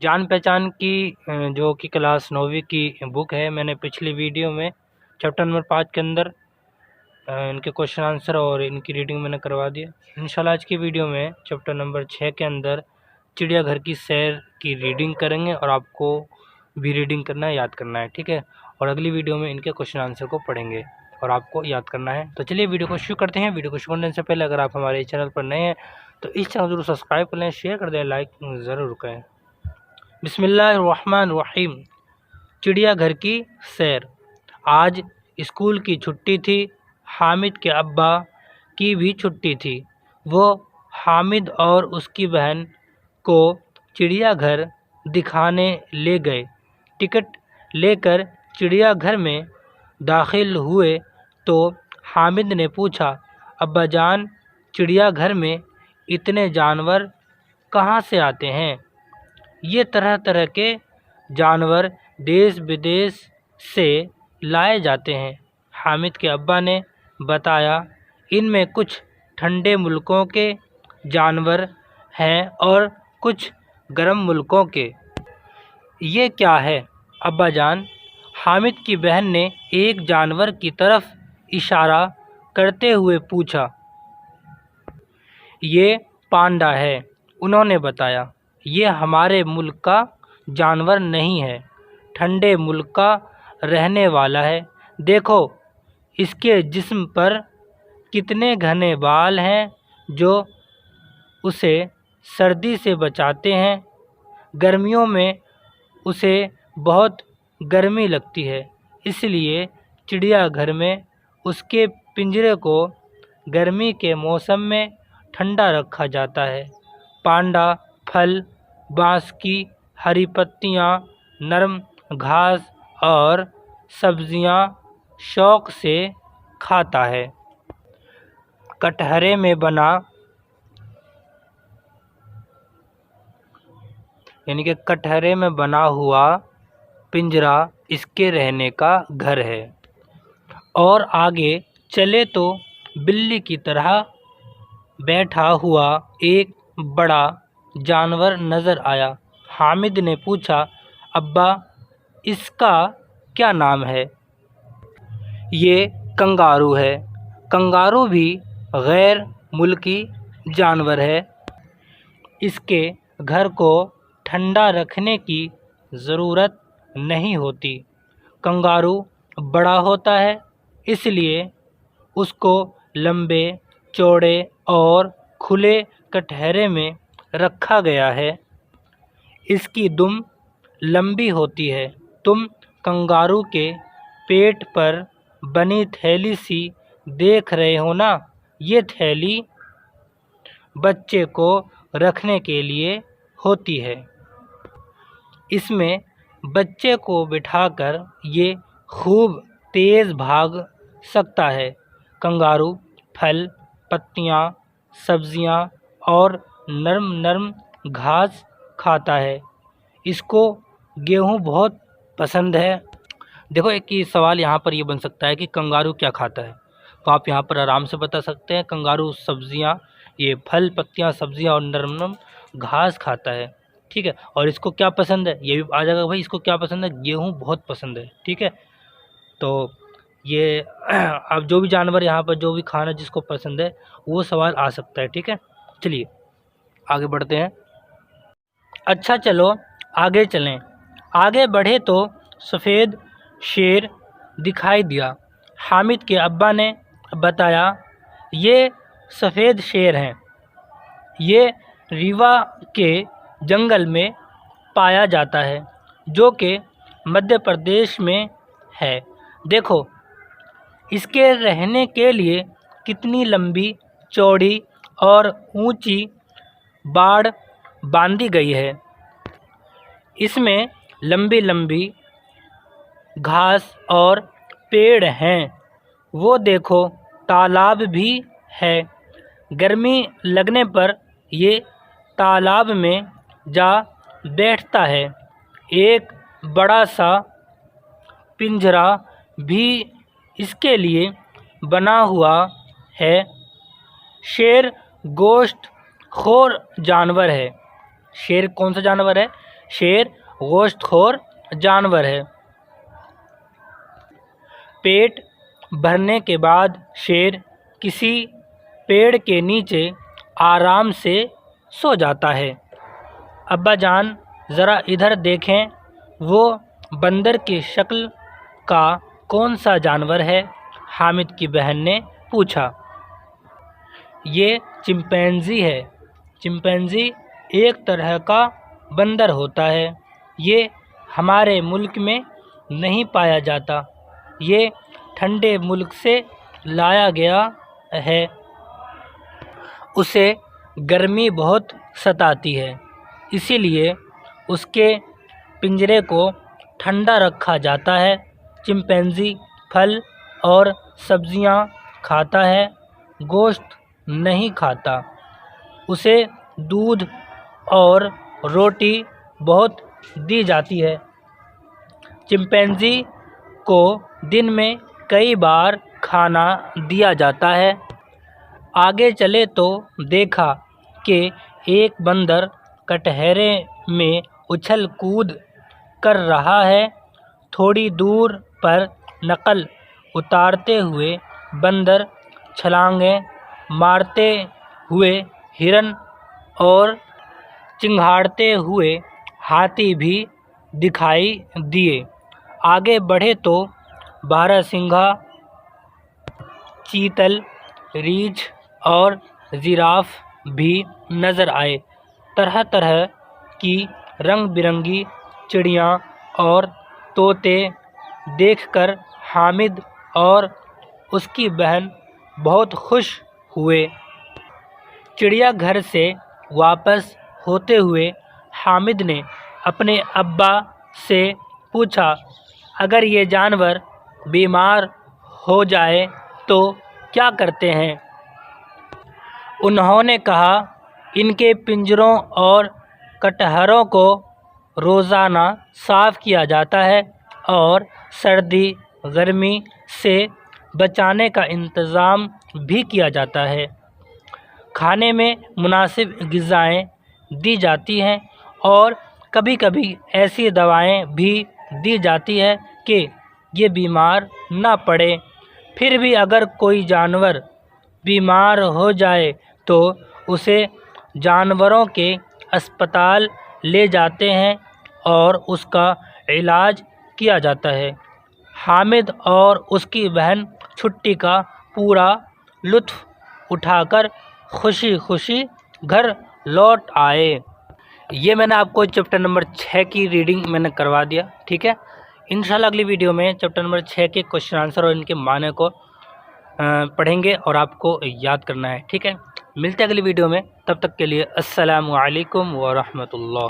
जान पहचान की जो कि क्लास 9वीं की बुक है। मैंने पिछली वीडियो में चैप्टर नंबर 5 के अंदर इनके क्वेश्चन आंसर और इनकी रीडिंग मैंने करवा दिया। इंशाल्लाह आज की वीडियो में चैप्टर नंबर 6 के अंदर चिड़ियाघर की सैर की रीडिंग करेंगे और आपको भी रीडिंग करना है, याद करना है, ठीक है। और अगली वीडियो में इनके क्वेश्चन आंसर को पढ़ेंगे और आपको याद करना है। तो चलिए वीडियो को शुरू करते हैं। वीडियो को शुरू करने से पहले अगर आप हमारे चैनल पर नए हैं तो इस चैनल ज़रूर सब्सक्राइब कर लें, शेयर कर दें, लाइक ज़रूर करें। बिस्मिल्लाहिर्रहमानिर्रहीम। चिड़ियाघर की सैर। आज स्कूल की छुट्टी थी। हामिद के अब्बा की भी छुट्टी थी। वो हामिद और उसकी बहन को चिड़ियाघर दिखाने ले गए। टिकट लेकर चिड़ियाघर में दाखिल हुए तो हामिद ने पूछा, अब्बा जान, चिड़ियाघर में इतने जानवर कहाँ से आते हैं? ये तरह तरह के जानवर देश विदेश से लाए जाते हैं। हामिद के अब्बा ने बताया, इनमें कुछ ठंडे मुल्कों के जानवर हैं और कुछ गर्म मुल्कों के। ये क्या है अब्बा जान? हामिद की बहन ने एक जानवर की तरफ इशारा करते हुए पूछा। ये पांडा है, उन्होंने बताया। ये हमारे मुल्क का जानवर नहीं है, ठंडे मुल्क का रहने वाला है। देखो इसके जिस्म पर कितने घने बाल हैं जो उसे सर्दी से बचाते हैं। गर्मियों में उसे बहुत गर्मी लगती है, इसलिए चिड़ियाघर में उसके पिंजरे को गर्मी के मौसम में ठंडा रखा जाता है। पांडा फल, बाँस की हरी पत्तियाँ, नरम घास और सब्जियाँ शौक़ से खाता है। कटहरे में बना कटहरे में बना हुआ पिंजरा इसके रहने का घर है। और आगे चले तो बिल्ली की तरह बैठा हुआ एक बड़ा जानवर नज़र आया। हामिद ने पूछा, अब्बा इसका क्या नाम है? ये कंगारू है। कंगारू भी गैर मुल्की जानवर है। इसके घर को ठंडा रखने की ज़रूरत नहीं होती। कंगारू बड़ा होता है, इसलिए उसको लंबे चौड़े और खुले कटहरे में रखा गया है। इसकी दुम लंबी होती है। तुम कंगारू के पेट पर बनी थैली सी देख रहे हो ना? ये थैली बच्चे को रखने के लिए होती है। इसमें बच्चे को बिठाकर ये खूब तेज़ भाग सकता है। कंगारू फल, पत्तियाँ, सब्जियाँ और नरम नरम घास खाता है। इसको गेहूँ बहुत पसंद है। देखो एक ही सवाल यहाँ पर ये बन सकता है कि कंगारू क्या खाता है, तो आप यहाँ पर आराम से बता सकते हैं कंगारू सब्जियाँ, ये फल, पत्तियाँ, सब्जियाँ और नरम नरम घास खाता है, ठीक है। और इसको क्या पसंद है, ये भी आ जाएगा भाई, इसको क्या पसंद है? गेहूँ बहुत पसंद है, ठीक है। तो ये अब जो भी जानवर यहाँ पर जो भी खाना जिसको पसंद है वो सवाल आ सकता है, ठीक है। चलिए आगे बढ़ते हैं। अच्छा चलो आगे चलें। आगे बढ़े तो सफ़ेद शेर दिखाई दिया। हामिद के अब्बा ने बताया, ये सफ़ेद शेर हैं। ये रीवा के जंगल में पाया जाता है, जो कि मध्य प्रदेश में है। देखो इसके रहने के लिए कितनी लंबी चौड़ी और ऊंची बाड़ बांधी गई है। इसमें लंबी लंबी घास और पेड़ हैं। वो देखो तालाब भी है। गर्मी लगने पर ये तालाब में जा बैठता है। एक बड़ा सा पिंजरा भी इसके लिए बना हुआ है। शेर गोश्त खोर जानवर है। शेर कौन सा जानवर है? شیر گوشت خور جانور ہے۔ پیٹ بھرنے کے بعد شیر کسی پیڑ کے نیچے آرام سے سو جاتا ہے۔ ابا جان ذرا ادھر دیکھیں، وہ بندر کی شکل کا کون سا جانور ہے؟ حامد کی بہن نے پوچھا۔ یہ چمپینزی ہے۔ چمپینزی ایک طرح کا بندر ہوتا ہے۔ یہ ہمارے ملک میں نہیں پایا جاتا، یہ ٹھنڈے ملک سے لایا گیا ہے۔ اسے گرمی بہت ستاتی ہے، اسی لیے اس کے پنجرے کو ٹھنڈا رکھا جاتا ہے۔ چمپینزی پھل اور سبزیاں کھاتا ہے، گوشت نہیں کھاتا۔ اسے دودھ اور روٹی بہت دی جاتی ہے۔ چمپینزی کو دن میں کئی بار کھانا دیا جاتا ہے۔ آگے چلے تو دیکھا کہ ایک بندر کٹہرے میں اچھل کود کر رہا ہے۔ تھوڑی دور پر نقل اتارتے ہوئے بندر، چھلانگیں مارتے ہوئے ہرن اور چنگھاڑتے ہوئے ہاتھی بھی دکھائی دیے۔ آگے بڑھے تو بارہسنگھا، چیتل، ریچھ اور زراف بھی نظر آئے۔ طرح طرح کی رنگ برنگی چڑیاں اور طوطے دیکھ کر حامد اور اس کی بہن بہت خوش ہوئے۔ چڑیا گھر سے واپس ہوتے ہوئے حامد نے اپنے ابا سے پوچھا، اگر یہ جانور بیمار ہو جائے تو کیا کرتے ہیں؟ انہوں نے کہا، ان کے پنجروں اور کٹہروں کو روزانہ صاف کیا جاتا ہے اور سردی گرمی سے بچانے کا انتظام بھی کیا جاتا ہے۔ کھانے میں مناسب غذائیں دی جاتی ہیں اور کبھی کبھی ایسی دوائیں بھی دی جاتی ہیں کہ یہ بیمار نہ پڑے۔ پھر بھی اگر کوئی جانور بیمار ہو جائے تو اسے جانوروں کے اسپتال لے جاتے ہیں اور اس کا علاج کیا جاتا ہے۔ حامد اور اس کی بہن چھٹی کا پورا لطف اٹھا کر خوشی خوشی گھر لوٹ آئے۔ یہ میں نے آپ کو چیپٹر نمبر 6 کی ریڈنگ میں نے کروا دیا، ٹھیک ہے۔ انشاءاللہ اگلی ویڈیو میں چیپٹر نمبر 6 کے کوشچن آنسر اور ان کے معنی کو پڑھیں گے اور آپ کو یاد کرنا ہے، ٹھیک ہے۔ ملتے ہیں اگلی ویڈیو میں، تب تک کے لیے السلام علیکم ورحمۃ اللہ۔